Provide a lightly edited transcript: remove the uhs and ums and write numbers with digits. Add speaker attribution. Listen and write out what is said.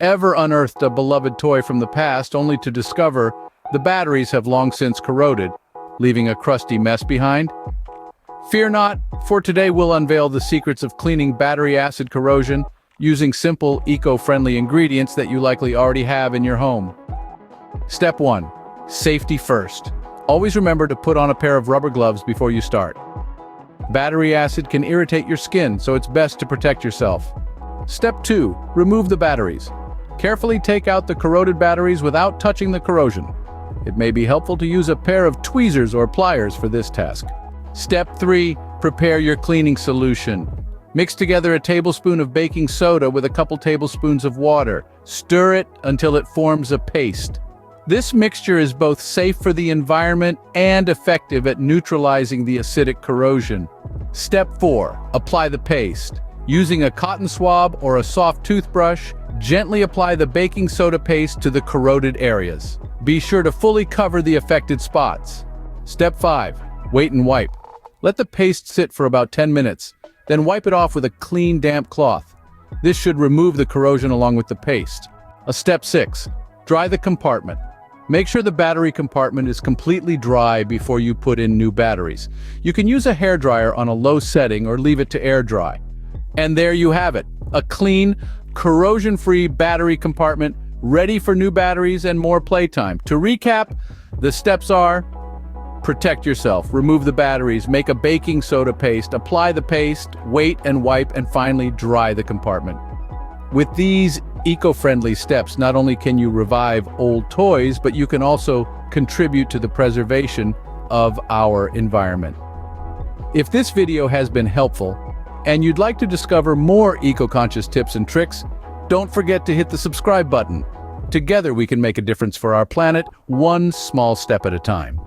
Speaker 1: Ever unearthed a beloved toy from the past only to discover the batteries have long since corroded, leaving a crusty mess behind? Fear not, for today we'll unveil the secrets of cleaning battery acid corrosion using simple, eco-friendly ingredients that you likely already have in your home. Step 1. Safety first. Always remember to put on a pair of rubber gloves before you start. Battery acid can irritate your skin, so it's best to protect yourself. Step 2. Remove the batteries. Carefully take out the corroded batteries without touching the corrosion. It may be helpful to use a pair of tweezers or pliers for this task. Step 3. Prepare your cleaning solution. Mix together a tablespoon of baking soda with a couple tablespoons of water. Stir it until it forms a paste. This mixture is both safe for the environment and effective at neutralizing the acidic corrosion. Step 4. Apply the paste. Using a cotton swab or a soft toothbrush, gently apply the baking soda paste to the corroded areas. Be sure to fully cover the affected spots. Step 5. Wait and wipe. Let the paste sit for about 10 minutes, then wipe it off with a clean, damp cloth. This should remove the corrosion along with the paste. Step 6. Dry the compartment. Make sure the battery compartment is completely dry before you put in new batteries. You can use a hairdryer on a low setting or leave it to air dry. And there you have it, a clean, corrosion-free battery compartment ready for new batteries and more playtime. To recap, the steps are: protect yourself, remove the batteries, make a baking soda paste, apply the paste, wait and wipe, and finally dry the compartment. With these eco-friendly steps, not only can you revive old toys, but you can also contribute to the preservation of our environment. If this video has been helpful, and you'd like to discover more eco-conscious tips and tricks, don't forget to hit the subscribe button. Together we can make a difference for our planet, one small step at a time.